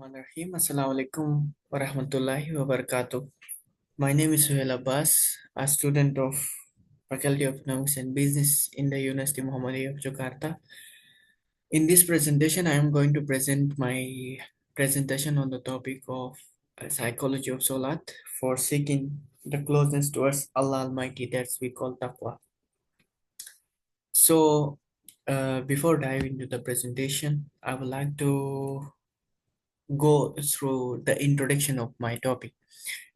Bismillahirrahmanirrahim. Assalamualaikum warahmatullahi wabarakatuh. My name is Suhail Abbas, a student of Faculty of Economics and Business in the University Muhammadiyah of Jakarta. In this presentation, I am going to present my presentation on the topic of psychology of Salat for seeking the closeness towards Allah Almighty that we call taqwa. So, before diving into the presentation, I would like to go through the introduction of my topic.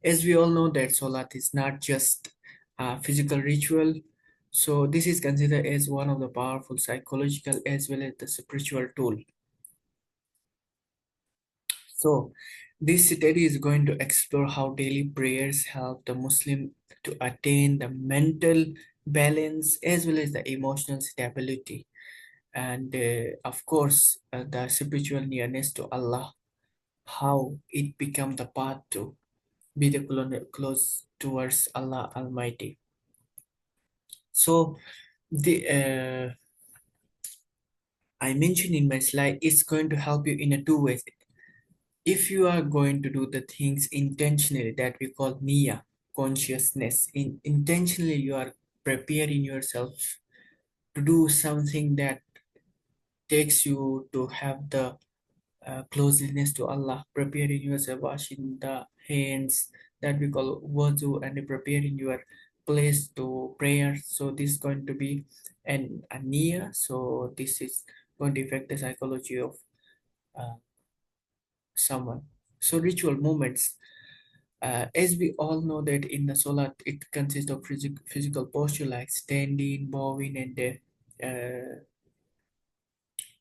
As we all know that Salat is not just a physical ritual, so this is considered as one of the powerful psychological as well as the spiritual tool. So this study is going to explore how daily prayers help the Muslim to attain the mental balance as well as the emotional stability and of course the spiritual nearness to Allah, how it become the path to be the close towards Allah Almighty. So the I mentioned in my slide, it's going to help you in a two ways. If you are going to do the things intentionally, that we call niya, consciousness, intentionally you are preparing yourself to do something that takes you to have the closeness to Allah, preparing yourself, washing the hands that we call wudu, and preparing your place to prayer. So this is going to be an ania. So this is going to affect the psychology of uh, someone. So ritual movements. As we all know that in the salat, it consists of physical posture like standing, bowing, and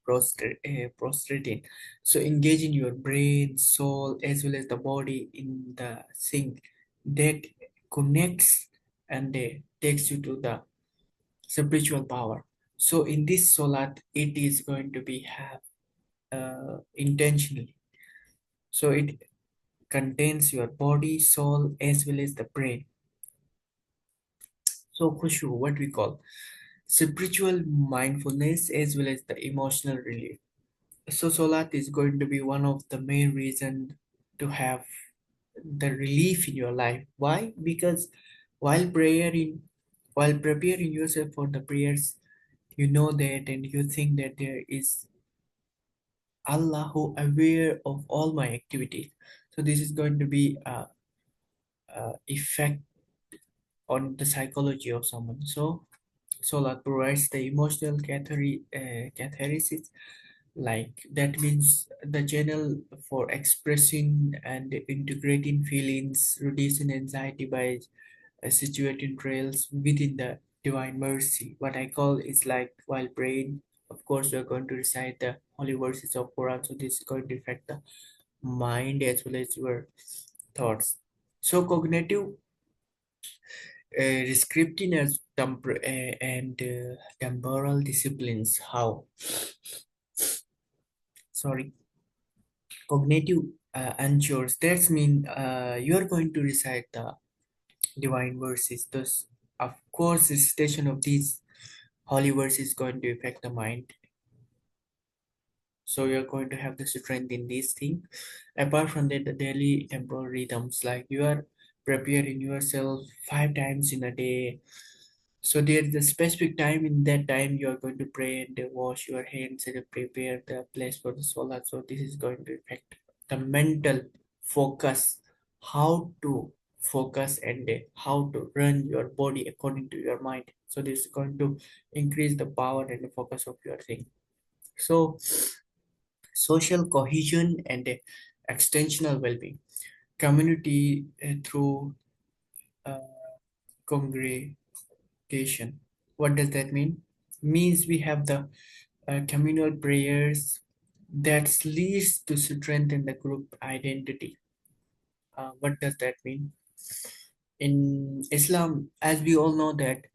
prostrating. So engaging your brain, soul, as well as the body in the thing that connects and takes you to the spiritual power. So in this salat, it is going to be have intentionally. So it contains your body, soul, as well as the brain. So khushu, what we call spiritual mindfulness as well as the emotional relief. So Solat is going to be one of the main reasons to have the relief in your life. Why? Because while praying, while preparing yourself for the prayers, you know that and you think that there is Allah who aware of all my activities. So this is going to be a effect on the psychology of someone. So Solat provides the emotional catharsis, like that means the channel for expressing and integrating feelings, reducing anxiety by situating trails within the divine mercy. What I call is like while praying, of course, you're going to recite the holy verses of Quran, so this is going to affect the mind as well as your thoughts. So cognitive descripting as and temporal disciplines. How? Sorry, cognitive anchors. That's mean you are going to recite the divine verses. Thus, of course, the recitation of these holy verses is going to affect the mind. So you're going to have the strength in these things. Apart from that, the daily temporal rhythms, like you are preparing yourself 5 times in a day. So there's the specific time. In that time, you are going to pray and wash your hands and prepare the place for the salat. So this is going to affect the mental focus, how to focus and how to run your body according to your mind. So this is going to increase the power and the focus of your thing. So social cohesion and extensional well-being, community through uh, congregation. What does that mean? Means we have the communal prayers that leads to strengthen the group identity. What does that mean? In Islam, as we all know that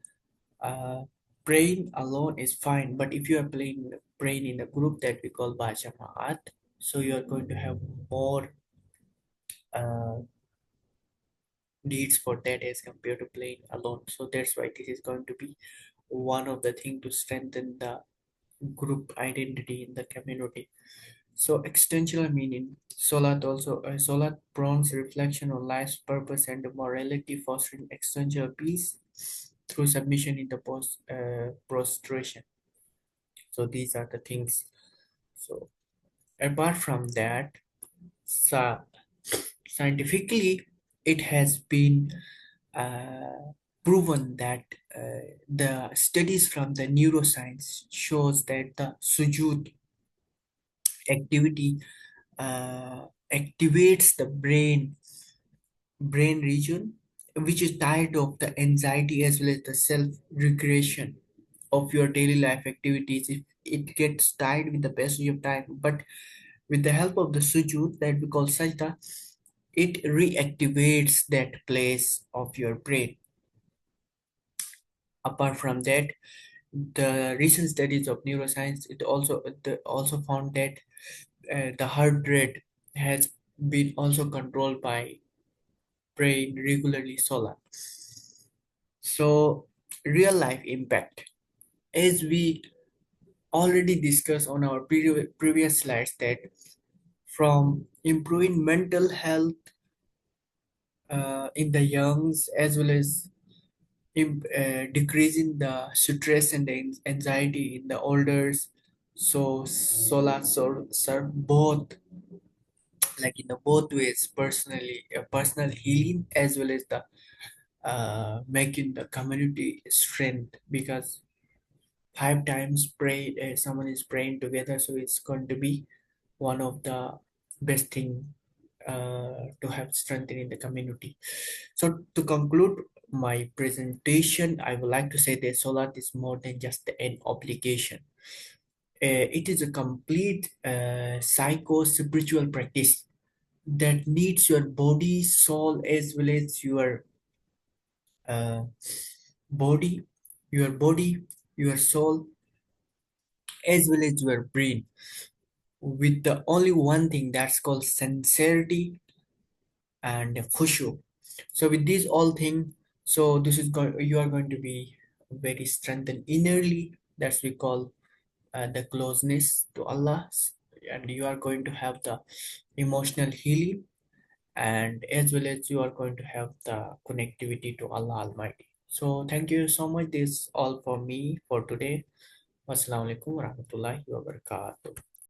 uh, praying alone is fine, but if you are praying in a group that we call Bajamaat, so you are going to have more uh, needs for that as compared to playing alone. So that's why this is going to be one of the things to strengthen the group identity in the community. So existential meaning, Salat prompts reflection on life's purpose and morality, fostering existential peace through submission in the prostration. So these are the things. So apart from that, sa- scientifically, it has been proven that the studies from the neuroscience shows that the sujud activity activates the brain region which is tied of the anxiety as well as the self regression of your daily life activities. If it gets tied with the passage of time, but with the help of the sujud that we call sajda, it reactivates that place of your brain. Apart from that, the recent studies of neuroscience also found that the heart rate has been also controlled by brain regularly solar. So real life impact, as we already discussed on our previous slides, that from improving mental health in the youngs as well as decreasing the stress and the anxiety in the elders. So solar serve both, like in the both ways, personally personal healing as well as the making the community strength, because 5 times pray someone is praying together, so it's going to be one of the best thing to have strength in the community. So to conclude my presentation, I would like to say that Solat is more than just an obligation. It is a complete psycho spiritual practice that needs your body, soul, as well as your uh, body, body, your soul, as well as your brain, with the only one thing that's called sincerity and khushu. So with these all things, so you are going to be very strengthened innerly. That's we call the closeness to Allah, and you are going to have the emotional healing, and as well as you are going to have the connectivity to Allah Almighty. So thank you so much. This is all for me for today. Wassalamu alaikum warahmatullahi wabarakatuh.